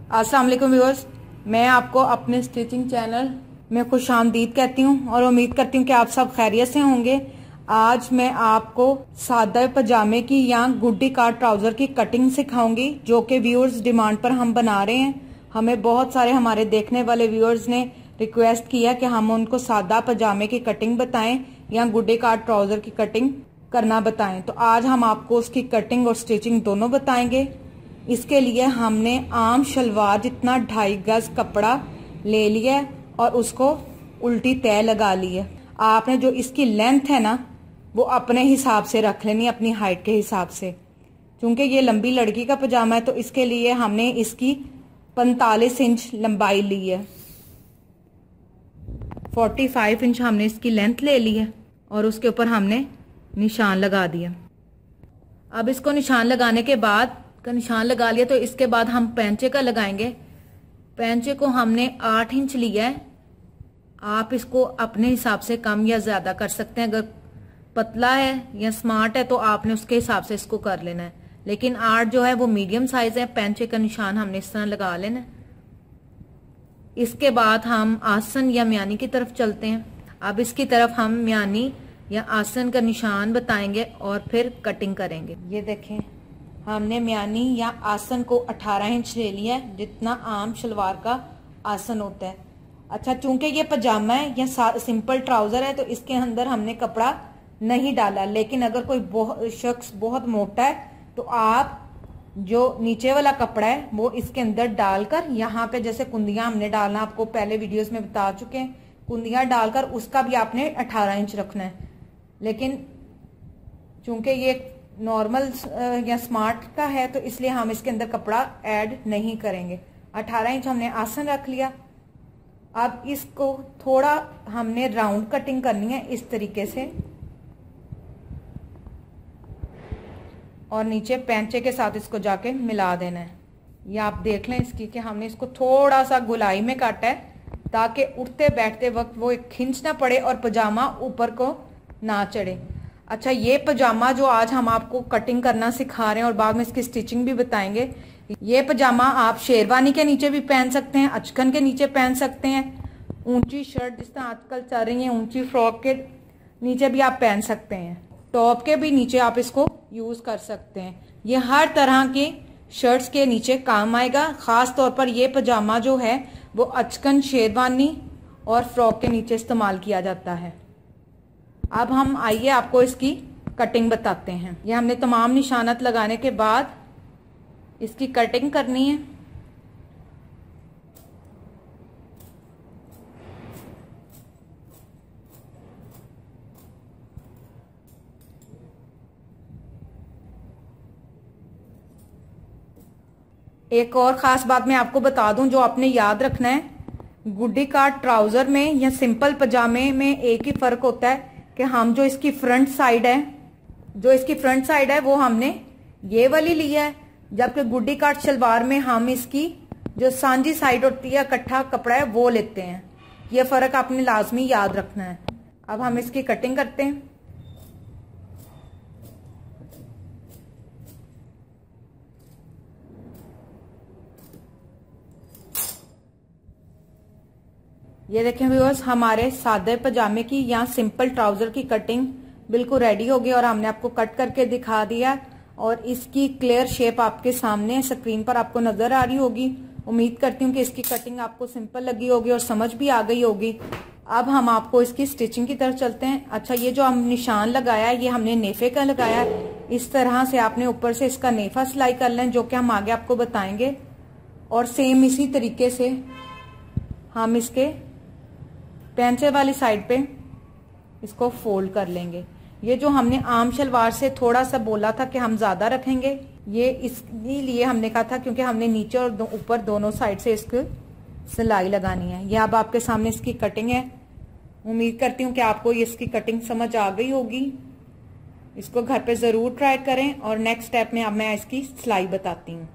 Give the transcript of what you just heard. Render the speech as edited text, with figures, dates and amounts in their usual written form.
अस्सलाम वालेकुम व्यूअर्स, मैं आपको अपने स्टिचिंग चैनल में खुशामदीद कहती हूँ और उम्मीद करती हूँ कि आप सब खैरियत से होंगे। आज मैं आपको सादा पजामे की या गुड्डी काट ट्राउजर की कटिंग सिखाऊंगी, जो कि व्यूअर्स डिमांड पर हम बना रहे हैं। हमें बहुत सारे हमारे देखने वाले व्यूअर्स ने रिक्वेस्ट किया कि हम उनको सादा पजामे की कटिंग बताएं या गुड्डी काट ट्राउजर की कटिंग करना बताएं। तो आज हम आपको उसकी कटिंग और स्टिचिंग दोनों बताएंगे। इसके लिए हमने आम शलवार जितना 2.5 गज कपड़ा ले लिया और उसको उल्टी तय लगा ली है। आपने जो इसकी लेंथ है ना, वो अपने हिसाब से रख लेनी, अपनी हाइट के हिसाब से। क्योंकि ये लंबी लड़की का पजामा है तो इसके लिए हमने इसकी 45 इंच लंबाई ली है। 45 इंच हमने इसकी लेंथ ले ली है और उसके ऊपर हमने निशान लगा दिया। अब इसको निशान लगाने के बाद निशान लगा लिया तो इसके बाद हम पैंचे का लगाएंगे। पैंचे को हमने 8 इंच लिया है। आप इसको अपने हिसाब से कम या ज्यादा कर सकते हैं। अगर पतला है या स्मार्ट है तो आपने उसके हिसाब से इसको कर लेना है, लेकिन 8 जो है वो मीडियम साइज है। पैंचे का निशान हमने इस तरह लगा लेना है। इसके बाद हम आसन या म्यानी की तरफ चलते हैं। अब इसकी तरफ हम म्यानी या आसन का निशान बताएंगे और फिर कटिंग करेंगे। ये देखें, हमने म्यानी या आसन को 18 इंच ले लिया है, जितना आम शलवार का आसन होता है। अच्छा, चूंकि ये पजामा है या सिंपल ट्राउजर है तो इसके अंदर हमने कपड़ा नहीं डाला, लेकिन अगर कोई शख्स बहुत मोटा है तो आप जो नीचे वाला कपड़ा है वो इसके अंदर डालकर, यहाँ पे जैसे कुंदियां हमने डालना, आपको पहले वीडियोस में बता चुके हैं, कुंदियां डालकर उसका भी आपने 18 इंच रखना है। लेकिन चूंकि ये नॉर्मल या स्मार्ट का है तो इसलिए हम इसके अंदर कपड़ा ऐड नहीं करेंगे। 18 इंच हमने आसन रख लिया। अब इसको थोड़ा हमने राउंड कटिंग करनी है इस तरीके से, और नीचे पैंचे के साथ इसको जाके मिला देना है। ये आप देख लें इसकी कि हमने इसको थोड़ा सा गुलाई में काटा है ताकि उठते बैठते वक्त वो एक खिंच ना पड़े और पजामा ऊपर को ना चढ़े। अच्छा, ये पजामा जो आज हम आपको कटिंग करना सिखा रहे हैं और बाद में इसकी स्टिचिंग भी बताएंगे, ये पजामा आप शेरवानी के नीचे भी पहन सकते हैं, अचकन के नीचे पहन सकते हैं, ऊंची शर्ट जिस तरह आजकल चल रही है ऊंची फ्रॉक के नीचे भी आप पहन सकते हैं, टॉप के भी नीचे आप इसको यूज कर सकते हैं। ये हर तरह के शर्ट्स के नीचे काम आएगा। खास तौर पर ये पजामा जो है वो अचकन, शेरवानी और फ्रॉक के नीचे इस्तेमाल किया जाता है। अब हम आइए आपको इसकी कटिंग बताते हैं। ये हमने तमाम निशानात लगाने के बाद इसकी कटिंग करनी है। एक और खास बात मैं आपको बता दूं जो आपने याद रखना है, गुड्डी काट ट्राउजर में या सिंपल पजामे में एक ही फर्क होता है कि हम जो इसकी फ्रंट साइड है वो हमने ये वाली लिया है, जबकि गुड्डी काट शलवार में हम इसकी जो सांझी साइड होती है, इकट्ठा कपड़ा है, वो लेते हैं। ये फर्क आपने लाजमी याद रखना है। अब हम इसकी कटिंग करते हैं। ये देखें व्यूअर्स, हमारे सादे पजामे की या सिंपल ट्राउजर की कटिंग बिल्कुल रेडी हो गई और हमने आपको कट करके दिखा दिया और इसकी क्लियर शेप आपके सामने स्क्रीन पर आपको नजर आ रही होगी। उम्मीद करती हूँ कि इसकी कटिंग आपको सिंपल लगी होगी और समझ भी आ गई होगी। अब हम आपको इसकी स्टिचिंग की तरफ चलते हैं। अच्छा, ये जो हम निशान लगाया है ये हमने नेफे का लगाया है। इस तरह से आपने ऊपर से इसका नेफा सिलाई कर लें, जो कि हम आगे आपको बताएंगे, और सेम इसी तरीके से हम इसके पैंचे वाली साइड पे इसको फोल्ड कर लेंगे। ये जो हमने आम शलवार से थोड़ा सा बोला था कि हम ज्यादा रखेंगे, ये इसलिए हमने कहा था क्योंकि हमने नीचे और ऊपर दोनों साइड से इसको सिलाई लगानी है। ये अब आपके सामने इसकी कटिंग है। उम्मीद करती हूँ कि आपको इसकी कटिंग समझ आ गई होगी। इसको घर पे जरूर ट्राई करें और नेक्स्ट स्टेप में अब मैं इसकी सिलाई बताती हूँ।